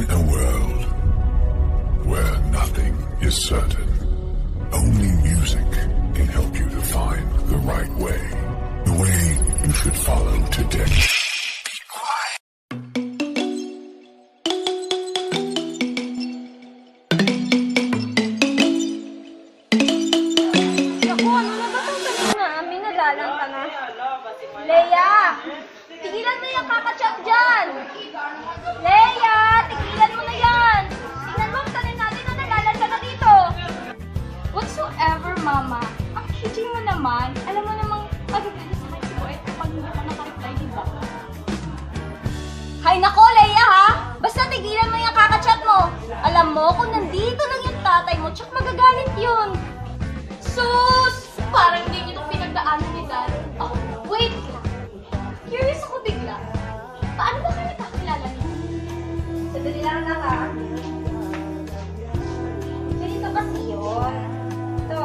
a world where nothing is certain, only music can help you to find the right way. The way you should follow today. Naku, ano na ba itong tanong na? May nagalang ka na. Leia! Tigilan mo yung kakachat dyan! Leia! Tigilan mo na yan! Tingnan mo, tanin natin na nagalang ka na dito! Whatsoever, Mama. Ang cutie mo naman. Alam mo namang magaganda sa akin si Boet kapag hindi ka nakareply, di ba? Hay nako, Leia ha! Basta tigilan mo yung kakachat mo! Alam mo, kung nandito lang yung tatay mo, tsak magagalit yun! Sus! Parang hindi niyo itong pinagdaanan ni Dad. Oh, wait lang. Curious ako bigla. Paano ba kayo nakakilala niyo? Sadali lang na ka. Ganito kasi yun. Ito.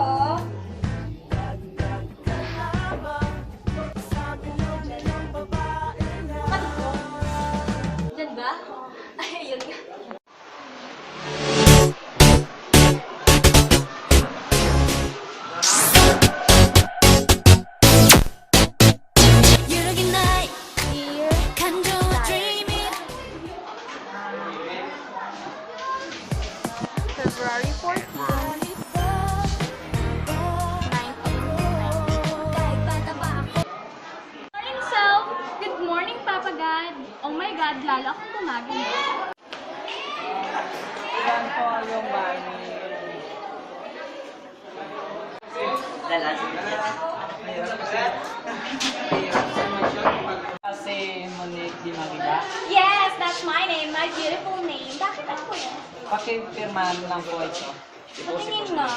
Ano to? Diyan ba? Ay, ayun nga. February 14th. Morning, Self! Good morning, Papa God! Oh my God, lalo akong gumaganda. Ilan po yung bani? Kasi Monique Di Magida. Yes, that's my name, my beautiful name. Bakit ako yan? Pakipirmahan lang po ito. Patingin nga.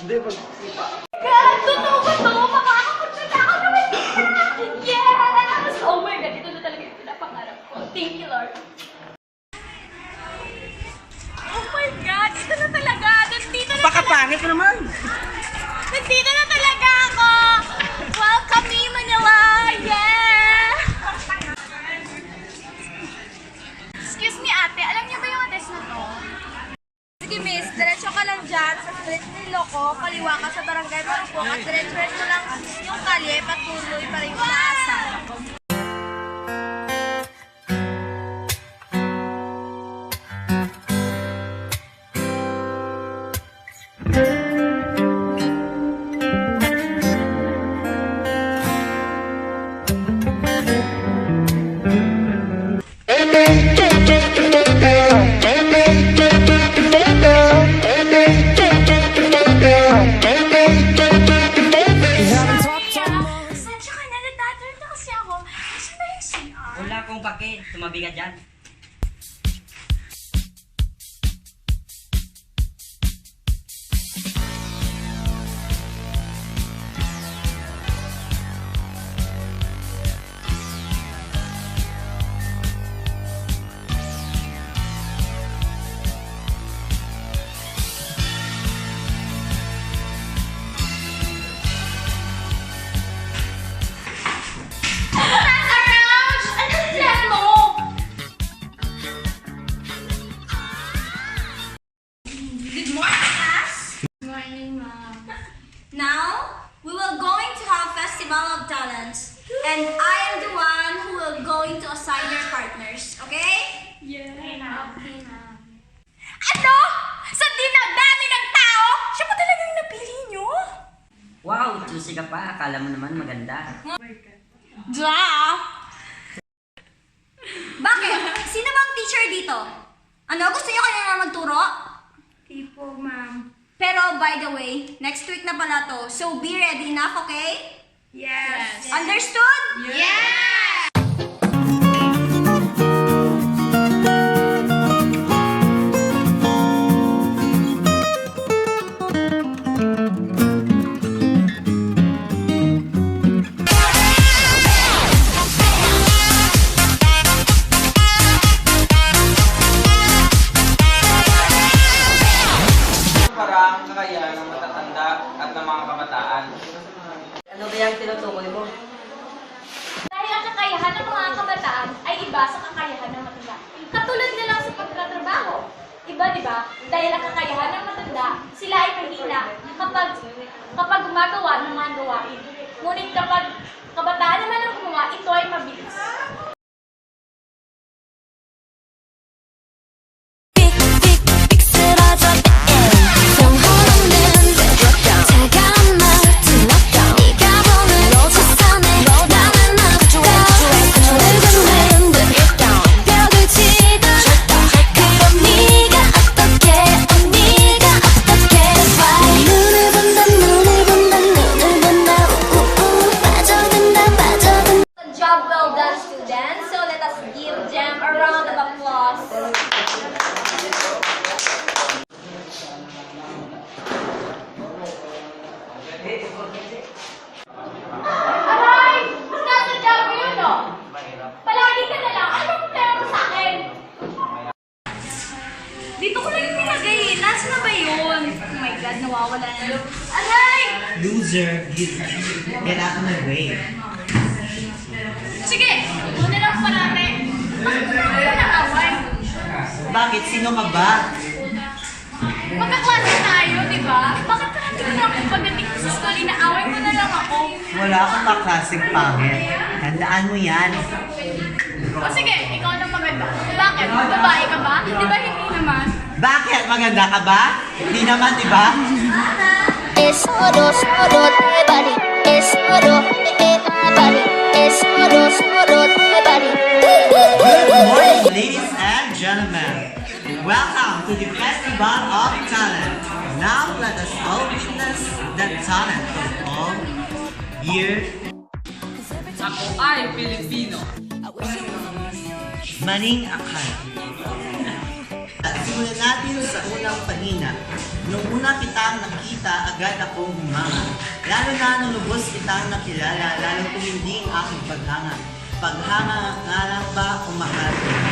Hindi, God, totoo ba to? Makakapagsalita ako naman dito! Yes! Oh my God, ito na talaga yung pinapangarap ko. Thank you, Lord. Oh my God, ito na talaga! Nandito na baka pangit ka naman! Nandito na talaga ako! Welcome me, Manila! Yeah! Excuse me, ate. Alam niyo ba yung address na to? Sige, miss. Diretso ka lang dyan sa street ni Loco. Kaliwa ka sa barangay Marupok. At diretso lang yung kalye. Patuloy pa rin yung naasan. Sensya ka na, nagtatanong na kasi ako. Saan ba yung CR? Wala akong pake, tumabi ka dyan. Around! Anong plan mo? Good morning, class. Good morning, Mom. Now, we will going to have Festival of Talents. And I am the one who will going to assign your partners. Okay? Yeah. Okay, Ma'am. Ano? Sa dinadami ng tao? Siya pa talagang napili nyo? Wow, juicy ka pa. Akala mo naman maganda. Bakit? Sino bang teacher dito? Ano? Gusto niyo kaya magturo? Tipo, ma'am. Pero by the way, next week na pala to. So be ready enough, okay? Yes. Understood? Yes! Parang kakaya ng matatanda at ng mga kabataan. Ano kaya ang tinutukoy mo? Dahil ang di ba? Dahil ang kakayahan ng matanda, sila ay mahina kapag gumagawa ng mga gawain. Ngunit kapag kabataan naman ang gumawa, ito ay mabilis. Job well done, students. So let us give them a round of applause. Aray! Sinasadya mo yun, no? Palagi ka na lang. Ano bang problema mo sa akin? Dito ko lang yung pinagay. Nasa na ba yun? Oh my God, nawawala na yun. Aray! Loser, get out of my way. Sige, muna lang parate. Bakit mo na ng away? Bakit? Sino ka ba? Magkaklase tayo, di ba? Bakit parati mo na ako pagdating ko sa school, inaaway mo na lang ako? Wala akong kaklaseng pangit. Tandaan mo yan. O sige, ikaw na maganda. Bakit? Babae ka ba? Di ba hindi naman? Bakit? Maganda ka ba? Hindi naman, di ba? Es oro, everybody. Es oro, everybody. Es oro, everybody. Good morning, ladies and gentlemen. Welcome to the Festival of Talent. Now let us all witness the talent of all year. Ako ay Pilipino. Maning akal. At simulan natin sa unang panina. Nung una kitang nakita, agad akong humanga. Lalo na nung lubos kitang nakilala, lalo kung hindi ang aking paghanga. Paghanga nga lang ba o mahal kita?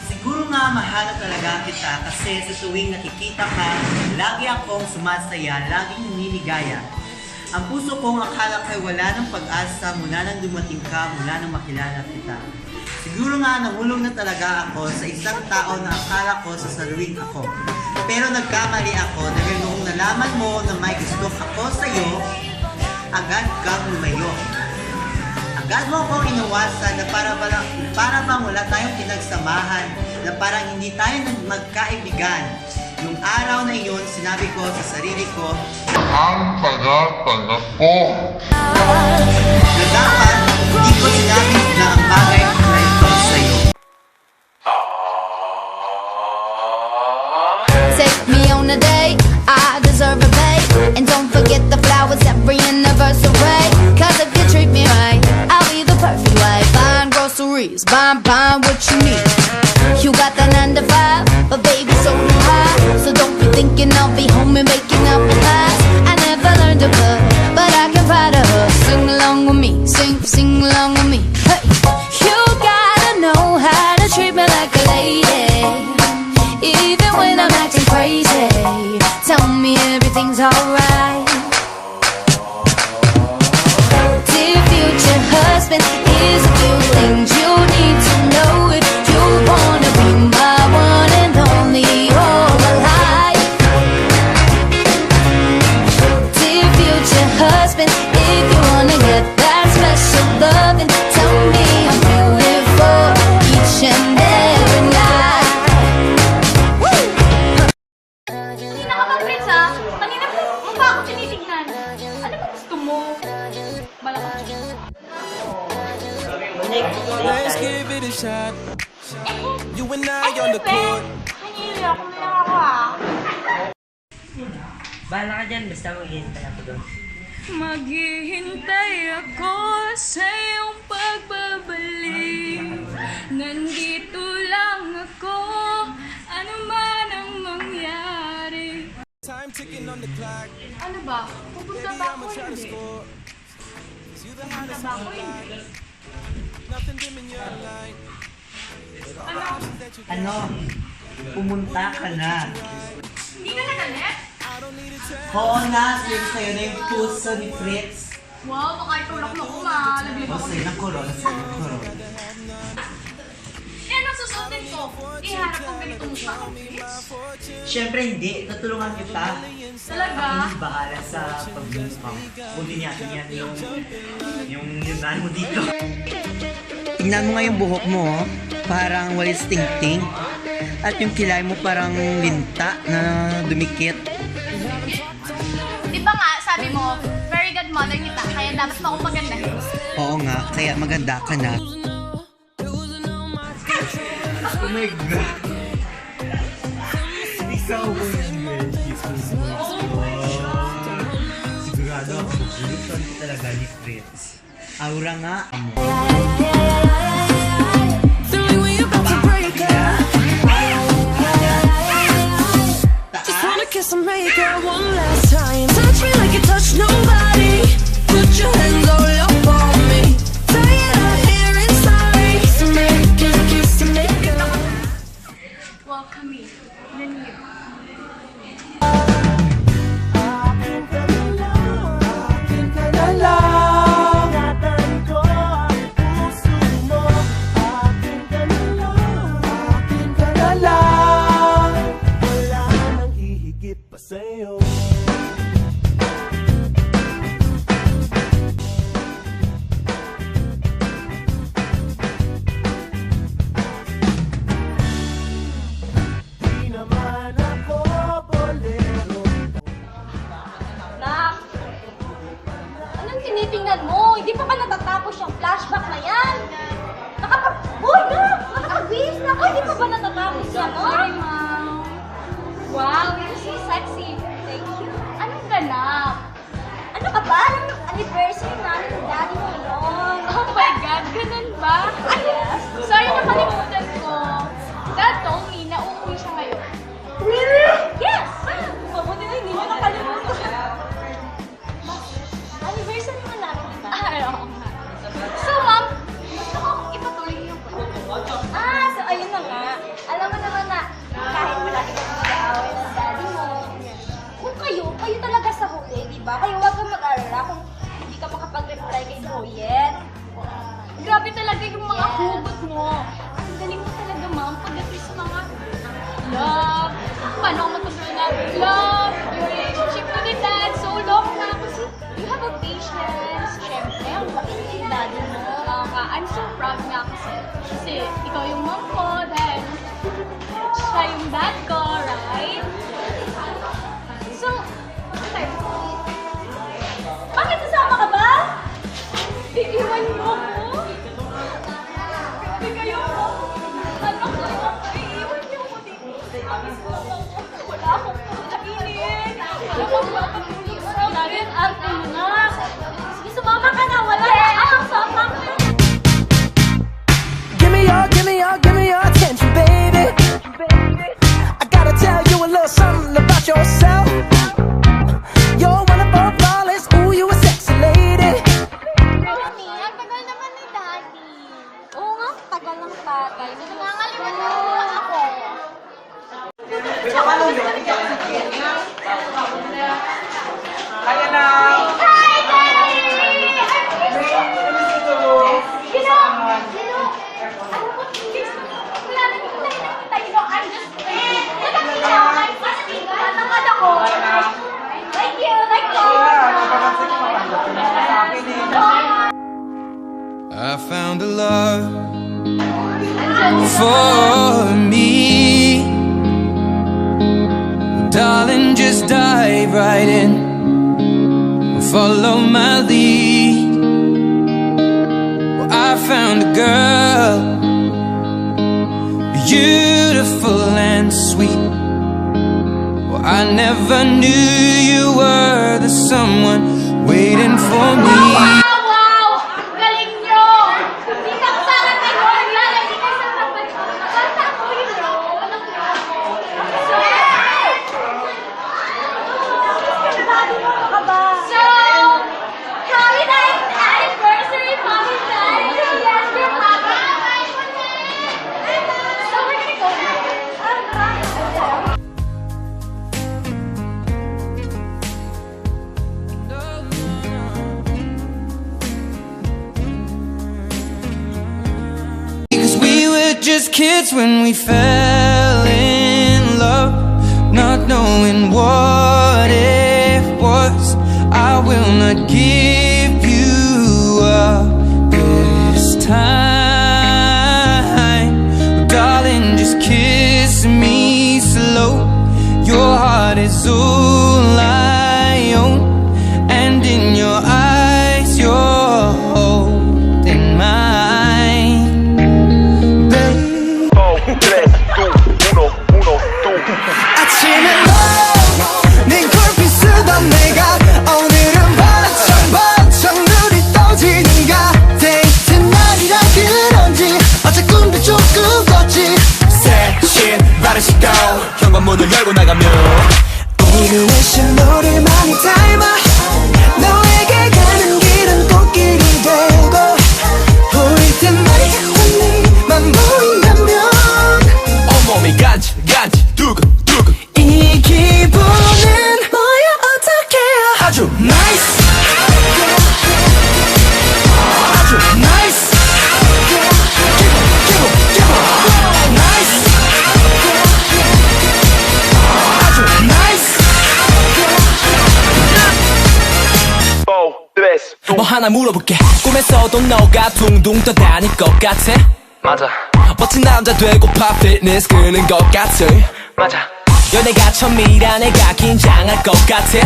Siguro nga mahal na talaga kita kasi sa tuwing nakikita ka, lagi akong sumasaya, laging naniligaya. Ang puso kong akala ko'y wala ng pag-asa mula nang dumating ka, mula nang makilala kita. Siguro nga nahulog na talaga ako sa isang tao na akala ko sasaluhin ako. Pero nagkamali ako dahil noong nalaman mo na may gusto ako sa'yo, agad kang lumayo. Agad mo akong inawasan na para bang wala tayong pinagsamahan, na parang hindi tayo magkaibigan. Nung araw na iyon, sinabi ko sa sarili ko, Ang tanga-tanga ko. na dapat hindi ko sinabi na ang bagay na ito sa'yo. Take me on a date, I deserve a bait. And don't forget the flowers every anniversary. Cause if you treat me right, I'll be the perfect wife. Buying groceries, buying what you need. You got that 9 to 5, but baby so do I. So don't be thinking I'll be home and making up pies. I never learned to cook, but I can ride a hook. Sing along with me, sing along with me. Hey, you gotta know how to treat me like a lady. Even when I'm acting crazy, tell me everything's alright. Dear future husband, here's a few things you need to know if you wanna be my one and only all my life. Dear future husband, if you wanna get that special loving, tell me I'm beautiful each and every night. Hindi nakapag-prints ha? Kanina mo pa ako tinitignan. Ano ba gusto mo? Malakas. Let's give it a shot. You and I on the Pe, court. kanina ako na ako ha. Bahala ka dyan, basta maghihintay ako doon. Maghihintay ako sa iyong pagbabalik. Nandito lang ako, ano man ang mangyari. Time ticking on the clock. Ano ba? Pupunta Baby, ba I'ma ako try to hindi? score. 'Cause you the Pupunta hottest ba on ako the line. hindi? Nothing dim in your light. Ano? That you Ano? Pumunta ka na. Hindi ka nagalit? I don't need a tell. Oo na, sa'yo sa'yo na yung puso ni Fritz. Wow, baka itulak na ko malaglag O ako. sa'yo ng kulon, sa'yo ng kulon. Eh, ano susuotin ko? hiniharap ang ganitong mukha ko, bitch? Siyempre hindi, tutulungan kita. Talaga? Ako bahala sa pagmumukha mo. Buti niya yung yunan mo dito. Tingnan mo nga yung buhok mo, oh. Parang walis ting-ting. At yung kilay mo parang linta na dumikit. Di ba nga, sabi mo, very good mother kita, kaya dapat mo akong magandahin. Oo nga, kaya maganda ka na. Oh my God! Ikaw ko yung sigurado ako magbulutan ko talaga ni Fritz. Aura nga mo. Just wanna kiss and make out one last time. Touch me like you touch nobody. Put your hands all up on me. Say it out here inside. Kiss and make out. Welcome me, the new. Nak! Anong tinitingnan mo? Hindi pa ba natatapos yung flashback na yan? Uy, Nak! Nakakabis na ako! Hindi pa ba natatapos yan, no? Sorry, ma'am. Wow, you're so sexy. Thank you. Anong ganap? Ano ka ba? Anong anniversary namin ng daddy mo yun? Oh my God, ganun ba? Yes. Sorry, nakalimutan ko. Dad told me na uuwi siya ngayon. Really? Yes! Mabuti na hindi mo nakalimutan. Anniversary mo namin, di ba? Oo nga. So, ma'am, gusto ko ipatuloy yung So ayun na nga. Alam mo naman na kahit malaki ka mag-aaway ng daddy mo, kung kayo talaga sa huli, di ba? Kayo huwag kang mag-alala kung hindi ka makapag-reply kay Zoyen. Grabe talaga yung mga hugot mo. Ang galing mo talaga, ma'am, pagdating sa mga love, paano ako matutunan na love, your relationship with your dad, so long na. Kasi you have a patience. Siyempre, ang bait yung daddy mo. I'm so proud nga kasi ikaw yung mom ko, dahil siya yung dad ko, right? So, Bakit sasama ka ba? iiwan mo ko? Grabe kayo mo. Anak ko, iiwan niyo ko dito. Wala akong kainin. Wala akong mapatulog sa akin. Ang anak! Sige, sumama ka na! Wala na! Sumama ka na! Give me your attention, baby. I gotta tell you a little something about yourself. You're one of our flawless, ooh, you a sexy lady. Mami, ang tagal naman ni Daddy. Oo nga, tagal ng tatay. Nangangalimutan mo ba ako? Kaya na! Hi, Daddy! Wala na yung nakikita. I'm just praying. Nakakita ako. I'm fasting. Matamad ako. Thank you. Thank you. I found a love for me. Darling, just dive right in. Follow my lead. Well, I found a girl, beautiful and sweet. Well, I never knew you were the someone waiting for me. Wow! Ang galing nyo! Hindi ka kasama kay Gloria. Hindi ka sa basta ko yun, no? Alam mo ako. So, happy anniversary, Mom and Dad. Yes, we're happy. So, we're gonna go now. kids when we fell in love, not knowing what it was. I will not give you up this time, darling, just kiss me slow. Your heart is all I own, and in your eyes you're holding mine, babe. 아침에 너네 골빛 쓰던 내가 오늘은 반짝반짝 눈이 떠지는가. 데이트 날이라 그런지 어제 꿈도 조금 꿨지. 새 신발을 신고 현관문을 열고 나가면 오늘의 신호를 많이 닮아 너에게 가는 길은 꽃길이 되고 보일 때마다 맘 보인다면 온몸이 간지 두근두근 이 기분은 뭐야 어떡해. 아주 나이스 아주 나이스 기분 나이스 아주 나이스. 뭐 하나 물어볼게. 꿈에서도 너가 둥둥 떠다닐 것 같아. 맞아. 멋진 남자 되고파 피트니스 끄는 것 같아. 맞아. 연애가 처음이라 내가 긴장할 것 같아.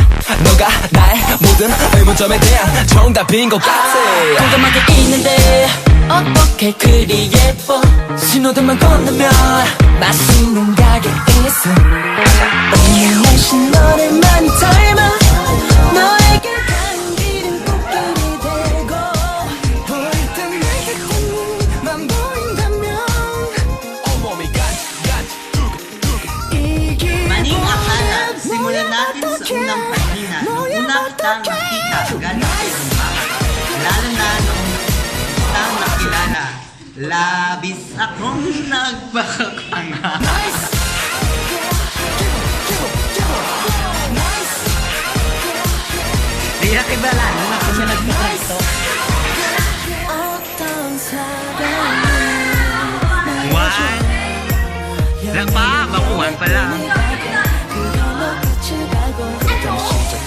너가 나의 모든 의문점에 대한 정답인 것 같아. 공감하게 있는데 어떻게 그리 예뻐. 신호등만 건너면 맛있는 가게 있어. 오늘 날씨 너를 많이 닮아 너에게 가는 길은 꽃길이 되고 보일 때 내게 맘 보인다면 온몸이 Maning akala, simulan natin sa unang pahina. Nung una kitang nakita, agad ako humanga. Lalo na nung kitang nakilala, labis akong nagpakakanga. Di na kibala, nung ako siya nagpakakang ito. One. Lang pa, bakuhan pa lang.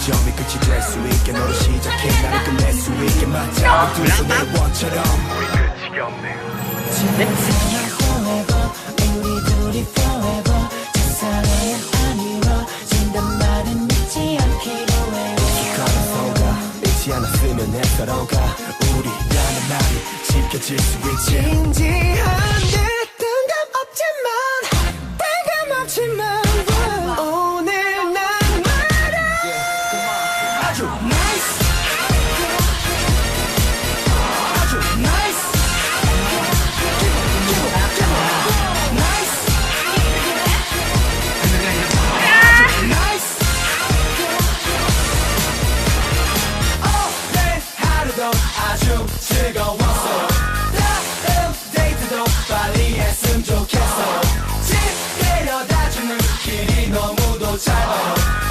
점이 끝이 될 수 있게 너를 시작해 나를 끝낼 수 있게 맞아 두 손의 원처럼 우리 끝이 없네. 우리 둘이 forever 첫사랑은 안 이루어진단 말은 믿지 않기로 해. 기꺼이 속아 잊지 않았으면 해서로가 우리라는 말이 지켜질 수 있지. 진지한 듯 뜬금없지만 오늘 난 아주 나이스 아주 나이스 나이스 오늘 하루도 아주 즐거웠어. 다음 데이트도 빨리 했으면 좋겠어. 집 데려다주는 길이 너무도 짧아.